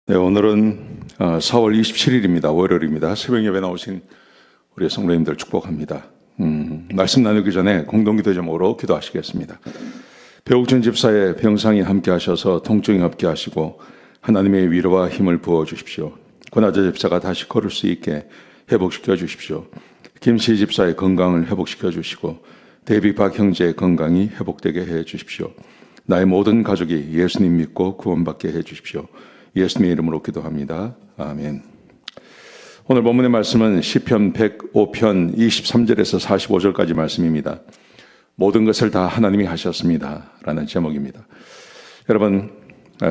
네, 오늘은 4월 27일입니다. 월요일입니다. 새벽 예배 나오신 우리 성도님들 축복합니다. 말씀 나누기 전에 공동기도 제목으로 기도하시겠습니다. 배옥준 집사의 병상이 함께 하셔서 통증이 없게 하시고 하나님의 위로와 힘을 부어 주십시오. 권하재 집사가 다시 걸을 수 있게 회복시켜 주십시오. 김씨 집사의 건강을 회복시켜 주시고 데이비박 형제의 건강이 회복되게 해 주십시오. 나의 모든 가족이 예수님 믿고 구원받게 해 주십시오. 예수님의 이름으로 기도합니다. 아멘. 오늘 본문의 말씀은 시편 105편 23절에서 45절까지 말씀입니다. 모든 것을 다 하나님이 하셨습니다 라는 제목입니다. 여러분,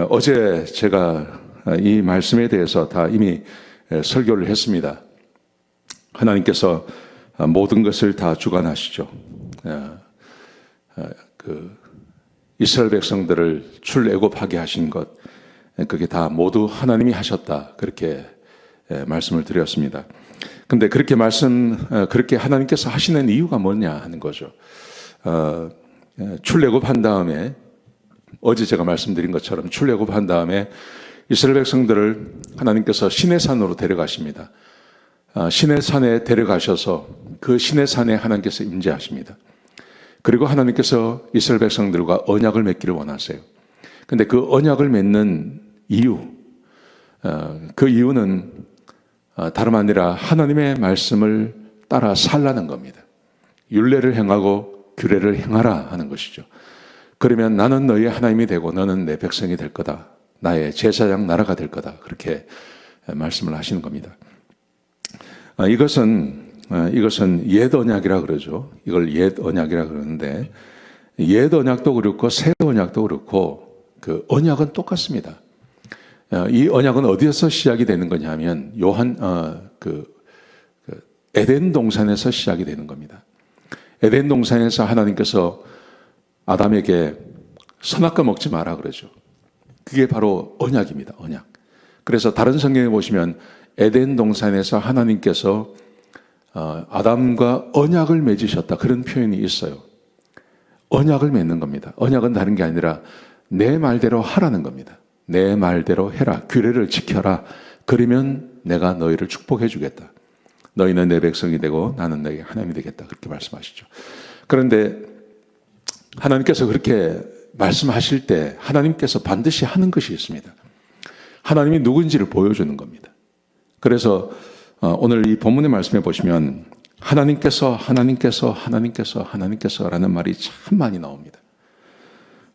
어제 제가 이 말씀에 대해서 다 이미 설교를 했습니다. 하나님께서 모든 것을 다 주관하시죠. 이스라엘 백성들을 출애굽하게 하신 것, 그게 다 모두 하나님이 하셨다, 그렇게 말씀을 드렸습니다. 근데 그렇게 하나님께서 하시는 이유가 뭐냐 하는 거죠. 출애굽한 다음에, 어제 제가 말씀드린 것처럼 출애굽한 다음에 이스라엘 백성들을 하나님께서 시내산으로 데려가십니다. 시내산에 데려가셔서 그 시내산에 하나님께서 임재하십니다. 그리고 하나님께서 이스라엘 백성들과 언약을 맺기를 원하세요. 근데 그 언약을 맺는 이유, 그 이유는 다름 아니라 하나님의 말씀을 따라 살라는 겁니다. 율례를 행하고 규례를 행하라 하는 것이죠. 그러면 나는 너희의 하나님이 되고 너는 내 백성이 될 거다. 나의 제사장 나라가 될 거다. 그렇게 말씀을 하시는 겁니다. 이것은 옛 언약이라 그러죠. 이걸 옛 언약이라 그러는데, 옛 언약도 그렇고 새 언약도 그렇고 그 언약은 똑같습니다. 이 언약은 어디에서 시작이 되는 거냐 하면 에덴 동산에서 시작이 되는 겁니다. 에덴 동산에서 하나님께서 아담에게 선악과 먹지 마라 그러죠. 그게 바로 언약입니다. 언약. 그래서 다른 성경에 보시면 에덴 동산에서 하나님께서 아담과 언약을 맺으셨다, 그런 표현이 있어요. 언약을 맺는 겁니다. 언약은 다른 게 아니라 내 말대로 하라는 겁니다. 내 말대로 해라. 규례를 지켜라. 그러면 내가 너희를 축복해 주겠다. 너희는 내 백성이 되고 나는 너희의 하나님이 되겠다. 그렇게 말씀하시죠. 그런데 하나님께서 그렇게 말씀하실 때 하나님께서 반드시 하는 것이 있습니다. 하나님이 누군지를 보여주는 겁니다. 그래서 오늘 이 본문의 말씀에 보시면 하나님께서라는 말이 참 많이 나옵니다.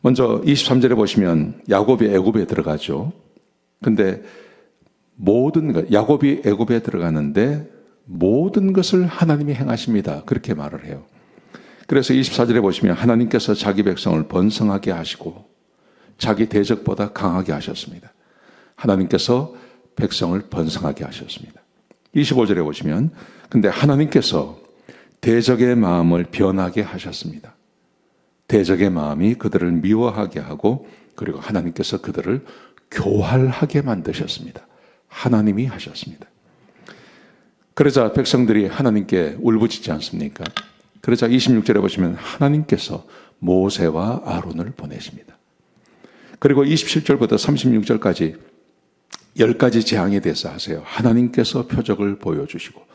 먼저 23절에 보시면 야곱이 애굽에 들어가죠. 근데 야곱이 애굽에 들어가는데 모든 것을 하나님이 행하십니다, 그렇게 말을 해요. 그래서 24절에 보시면 하나님께서 자기 백성을 번성하게 하시고 자기 대적보다 강하게 하셨습니다. 하나님께서 백성을 번성하게 하셨습니다. 25절에 보시면 근데 하나님께서 대적의 마음을 변하게 하셨습니다. 대적의 마음이 그들을 미워하게 하고, 그리고 하나님께서 그들을 교활하게 만드셨습니다. 하나님이 하셨습니다. 그러자 백성들이 하나님께 울부짖지 않습니까? 그러자 26절에 보시면 하나님께서 모세와 아론을 보내십니다. 그리고 27절부터 36절까지 10가지 재앙에 대해서 하세요. 하나님께서 표적을 보여주시고,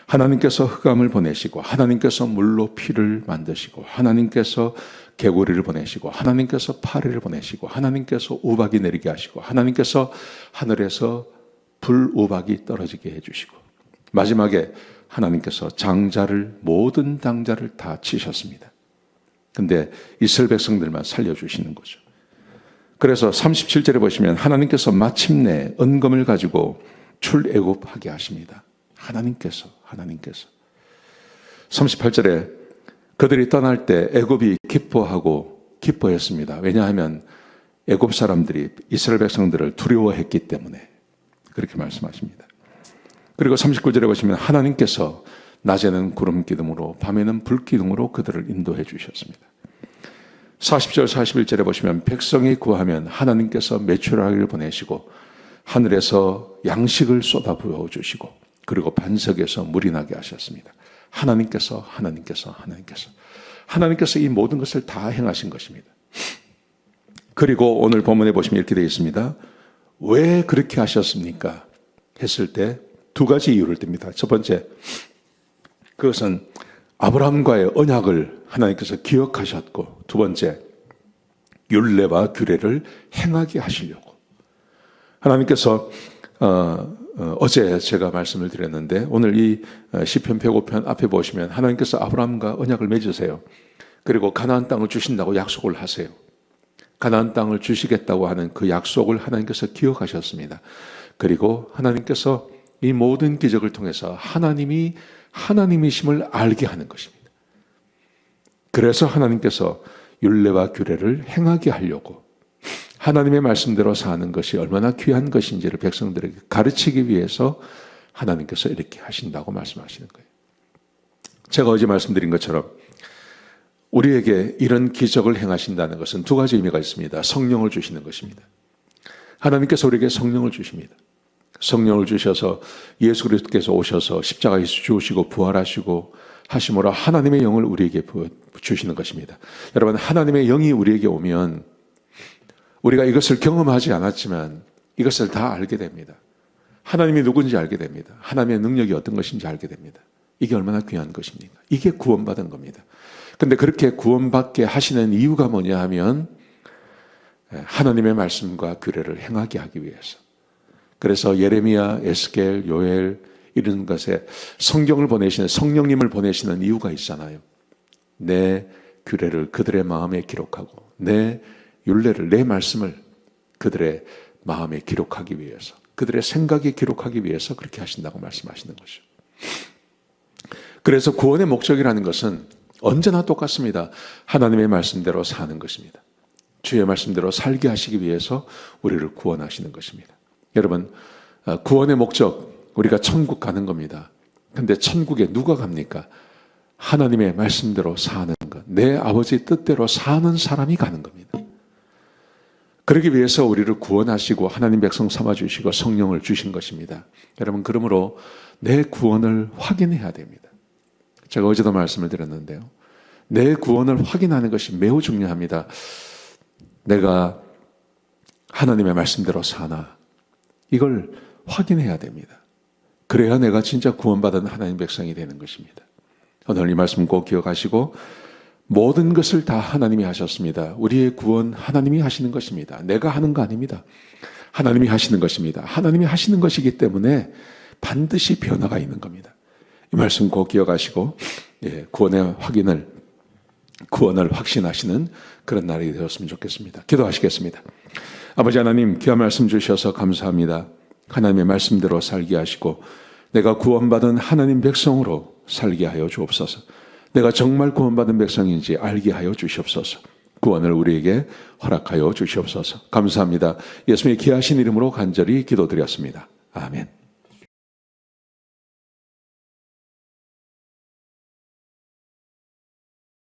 하나님께서 흑암을 보내시고, 하나님께서 물로 피를 만드시고, 하나님께서 개구리를 보내시고, 하나님께서 파리를 보내시고, 하나님께서 우박이 내리게 하시고, 하나님께서 하늘에서 불우박이 떨어지게 해주시고, 마지막에 하나님께서 모든 장자를 다 치셨습니다. 근데 이스라엘 백성들만 살려주시는 거죠. 그래서 37절에 보시면 하나님께서 마침내 은검을 가지고 출애굽하게 하십니다. 하나님께서 38절에 그들이 떠날 때 애굽이 기뻐했습니다. 왜냐하면 애굽 사람들이 이스라엘 백성들을 두려워했기 때문에 그렇게 말씀하십니다. 그리고 39절에 보시면 하나님께서 낮에는 구름 기둥으로 밤에는 불 기둥으로 그들을 인도해 주셨습니다. 40절 41절에 보시면 백성이 구하면 하나님께서 메추라기를 보내시고 하늘에서 양식을 쏟아 부어 주시고, 그리고 반석에서 물이 나게 하셨습니다. 하나님께서 이 모든 것을 다 행하신 것입니다. 그리고 오늘 본문에 보시면 이렇게 되어 있습니다. 왜 그렇게 하셨습니까? 했을 때 두 가지 이유를 듭니다. 첫 번째, 그것은 아브라함과의 언약을 하나님께서 기억하셨고, 두 번째, 율례와 규례를 행하게 하시려고. 하나님께서 어제 제가 말씀을 드렸는데, 오늘 이 시편 105편 앞에 보시면 하나님께서 아브라함과 언약을 맺으세요. 그리고 가나안 땅을 주신다고 약속을 하세요. 가나안 땅을 주시겠다고 하는 그 약속을 하나님께서 기억하셨습니다. 그리고 하나님께서 이 모든 기적을 통해서 하나님이 하나님이심을 알게 하는 것입니다. 그래서 하나님께서 율례와 규례를 행하게 하려고, 하나님의 말씀대로 사는 것이 얼마나 귀한 것인지를 백성들에게 가르치기 위해서 하나님께서 이렇게 하신다고 말씀하시는 거예요. 제가 어제 말씀드린 것처럼 우리에게 이런 기적을 행하신다는 것은 두 가지 의미가 있습니다. 성령을 주시는 것입니다. 하나님께서 우리에게 성령을 주십니다. 성령을 주셔서 예수 그리스도께서 오셔서 십자가에서 죽으시고 부활하시고 하심으로 하나님의 영을 우리에게 주시는 것입니다. 여러분, 하나님의 영이 우리에게 오면 우리가 이것을 경험하지 않았지만 이것을 다 알게 됩니다. 하나님이 누군지 알게 됩니다. 하나님의 능력이 어떤 것인지 알게 됩니다. 이게 얼마나 귀한 것입니까? 이게 구원받은 겁니다. 근데 그렇게 구원받게 하시는 이유가 뭐냐 하면 하나님의 말씀과 규례를 행하게 하기 위해서. 그래서 예레미야, 에스겔, 요엘 이런 것에 성경을 보내시는, 성령님을 보내시는 이유가 있잖아요. 내 규례를 그들의 마음에 기록하고 내 율례를, 내 말씀을 그들의 마음에 기록하기 위해서, 그들의 생각에 기록하기 위해서 그렇게 하신다고 말씀하시는 거죠. 그래서 구원의 목적이라는 것은 언제나 똑같습니다. 하나님의 말씀대로 사는 것입니다. 주의 말씀대로 살게 하시기 위해서 우리를 구원하시는 것입니다. 여러분, 구원의 목적, 우리가 천국 가는 겁니다. 근데 천국에 누가 갑니까? 하나님의 말씀대로 사는 것, 내 아버지 뜻대로 사는 사람이 가는 겁니다. 그러기 위해서 우리를 구원하시고 하나님 백성 삼아주시고 성령을 주신 것입니다. 여러분, 그러므로 내 구원을 확인해야 됩니다. 제가 어제도 말씀을 드렸는데요. 내 구원을 확인하는 것이 매우 중요합니다. 내가 하나님의 말씀대로 사나, 이걸 확인해야 됩니다. 그래야 내가 진짜 구원받은 하나님 백성이 되는 것입니다. 오늘 이 말씀 꼭 기억하시고, 모든 것을 다 하나님이 하셨습니다. 우리의 구원 하나님이 하시는 것입니다. 내가 하는 거 아닙니다. 하나님이 하시는 것입니다. 하나님이 하시는 것이기 때문에 반드시 변화가 있는 겁니다. 이 말씀 꼭 기억하시고, 구원을 확신하시는 그런 날이 되었으면 좋겠습니다. 기도하시겠습니다. 아버지 하나님, 귀한 말씀 주셔서 감사합니다. 하나님의 말씀대로 살게 하시고 내가 구원받은 하나님 백성으로 살게 하여 주옵소서. 내가 정말 구원받은 백성인지 알게 하여 주시옵소서. 구원을 우리에게 허락하여 주시옵소서. 감사합니다. 예수님의 귀하신 이름으로 간절히 기도드렸습니다. 아멘.